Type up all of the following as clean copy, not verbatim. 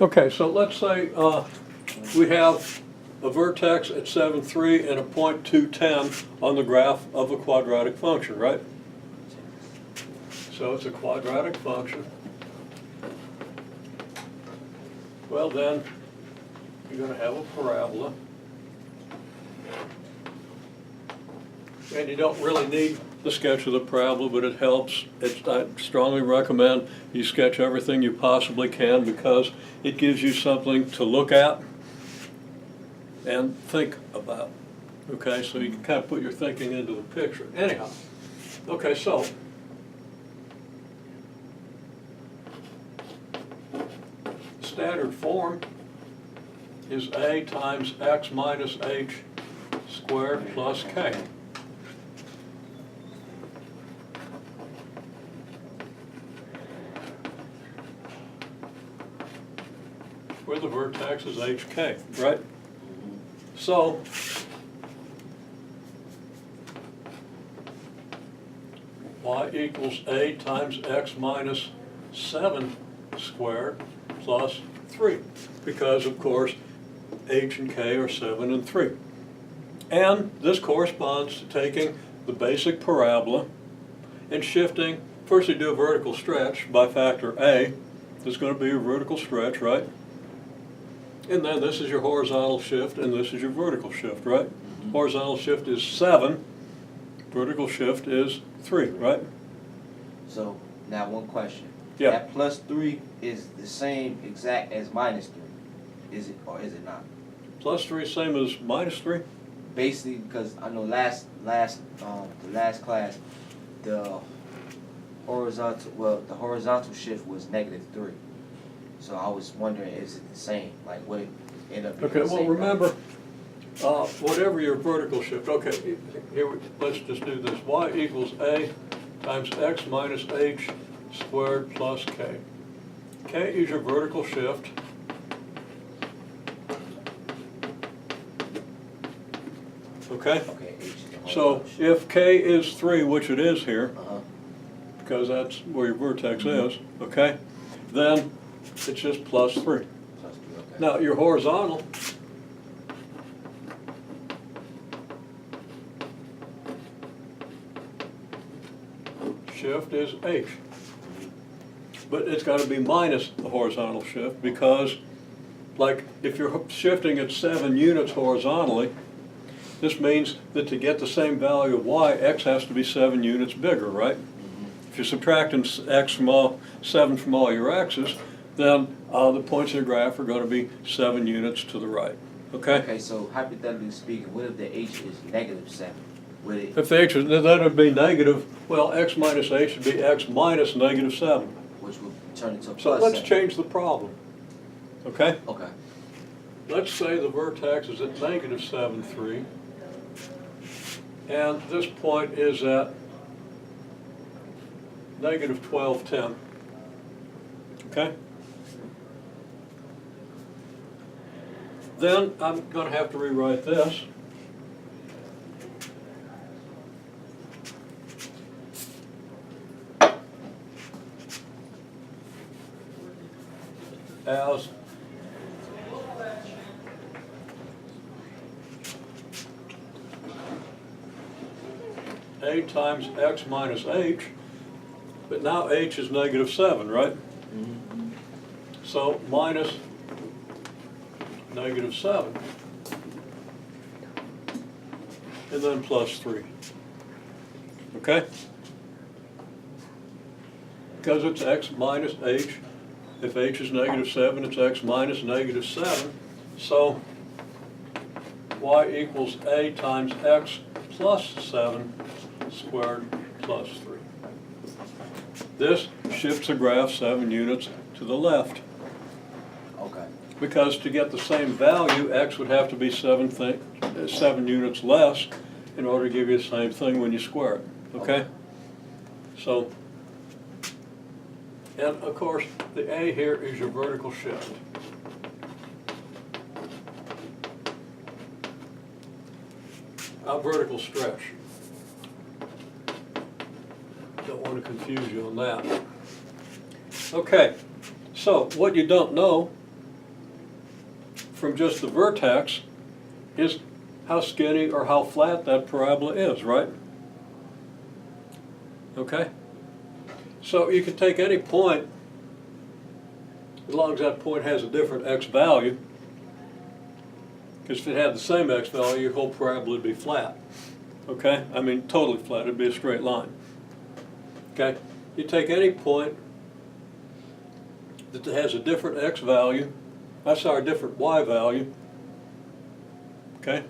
Okay, so let's say we have a vertex at 7, 3 and a point 2, 10 on the graph of a quadratic function, right? So it's a quadratic function. Well then, you're going to have a parabola. And you don't really need the sketch of the parabola, but it helps. I strongly recommend you sketch everything you possibly can because it gives you something to look at and think about. Okay, so you can kind of put your thinking into the picture. Anyhow, okay, so standard form is a times x minus h squared plus k. Where the vertex is hk, right? So, y equals a times x minus 7 squared plus 3, because of course h and k are 7 and 3. And this corresponds to taking the basic parabola and shifting. First you do a vertical stretch by factor a. There's going to be a vertical stretch, right? And then this is your horizontal shift and this is your vertical shift, right? Mm-hmm. Horizontal shift is 7, vertical shift is 3, right? So now one question. Yeah. That plus 3 is the same exact as minus 3, is it or is it not? Plus 3 same as minus 3? Basically, because I know the last class, the horizontal shift was -3. So I was wondering, is it the same? Like, would it end up being Okay, the well same? remember, whatever your vertical shift, okay, let's just do this. Y equals a times x minus h squared plus k. K is your vertical shift. Okay? Okay, H is the So horizontal shift. if k is 3, which it is here, Uh-huh. because that's where your vertex is, okay, then it's just plus 3. Plus 3, okay. Now your horizontal shift is h. But it's got to be minus the horizontal shift because, like, if you're shifting at 7 units horizontally, this means that to get the same value of y, x has to be 7 units bigger, right? If you're subtracting x from 7 from all your x's, then the points in the graph are going to be 7 units to the right. Okay? Okay, so hypothetically speaking, what if the H is -7? Would it, If the h is, then would be negative, well, x minus h would be x minus -7. which would turn into a So plus let's 7? change the problem. Okay? Okay. Let's say the vertex is at -7, 3, and this point is at -12, 10. Okay? Then I'm going to have to rewrite this. As a times x minus h, but now h is -7, right? Mm-hmm. So minus -7, and then plus 3. Okay? Because it's x minus h. If h is -7, it's x minus -7. So y equals a times x plus 7 squared plus 3. This shifts the graph 7 units to the left. Okay. Because to get the same value, x would have to be 7 units less in order to give you the same thing when you square it. Okay? So, and of course, the a here is your vertical shift. Vertical stretch. Don't want to confuse you on that. Okay, so what you don't know from just the vertex is how skinny or how flat that parabola is, right? Okay? So you can take any point, as long as that point has a different x value, because if it had the same x value, your whole parabola would be flat. Okay? I mean, totally flat. It'd be a straight line. Okay? You take any point that has a different x value, that's our different y value, okay?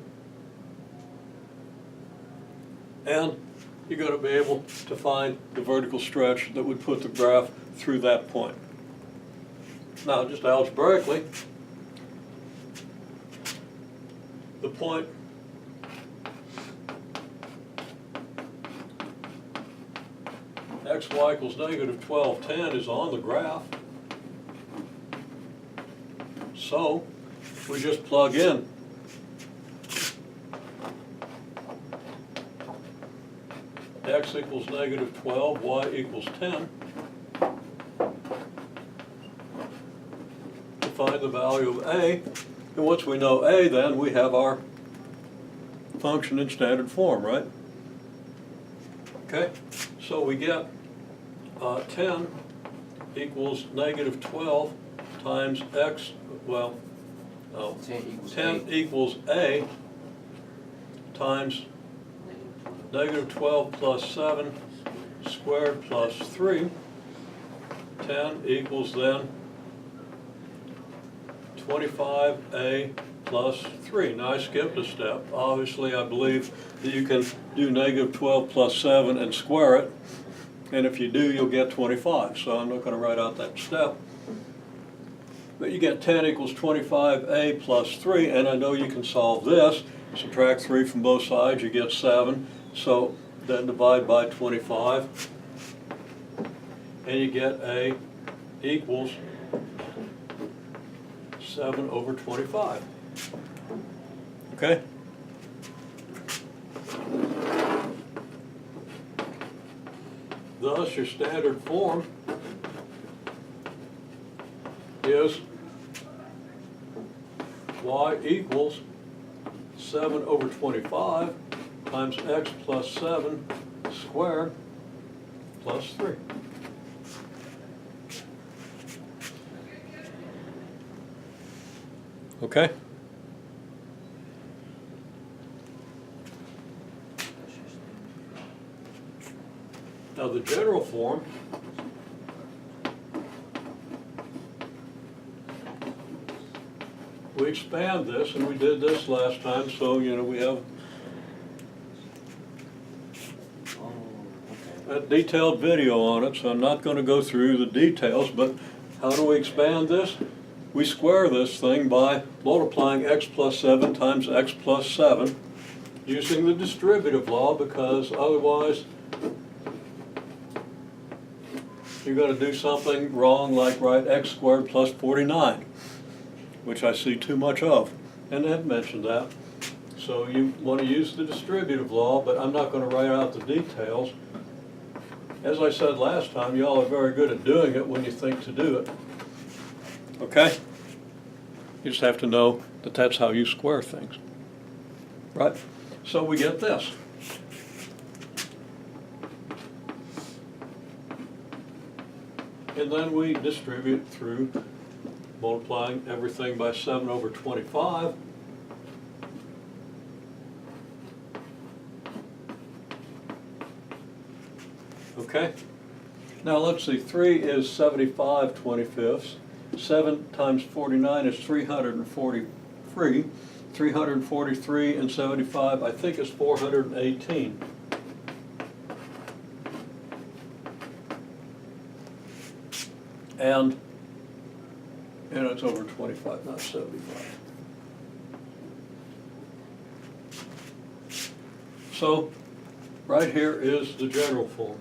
And you're going to be able to find the vertical stretch that would put the graph through that point. Now, just algebraically, the point xy equals negative 1210 is on the graph. So we just plug in x equals negative 12, y equals 10 to find the value of a. And once we know a, then we have our function in standard form, right? Okay, so we get 10 equals negative 12 times x, well, no, 10 equals a times negative 12 plus 7 squared plus 3. 10 equals then 25a plus 3. Now I skipped a step. Obviously I believe that you can do negative 12 plus 7 and square it. And if you do, you'll get 25. So I'm not going to write out that step. But you get 10 equals 25a plus 3. And I know you can solve this. Subtract 3 from both sides, you get 7. So then divide by 25. And you get a equals 7 over 25. Okay? Thus, your standard form is y equals 7 over 25 times x plus 7 squared plus 3. Okay? Now the general form we expand this, and we did this last time, so we have a detailed video on it, so I'm not going to go through the details, but how do we expand this? We square this thing by multiplying x plus 7 times x plus 7 using the distributive law, because otherwise you're going to do something wrong like write x squared plus 49, which I see too much of, and Ed mentioned that. So you want to use the distributive law, but I'm not going to write out the details. As I said last time, y'all are very good at doing it when you think to do it. Okay? You just have to know that that's how you square things. Right? So we get this. And then we distribute through multiplying everything by 7 over 25. Okay? Now let's see, 3 is 75 25ths. 7 times 49 is 343. 343 and 75, I think, is 418. And it's over 25, not 75. So right here is the general form.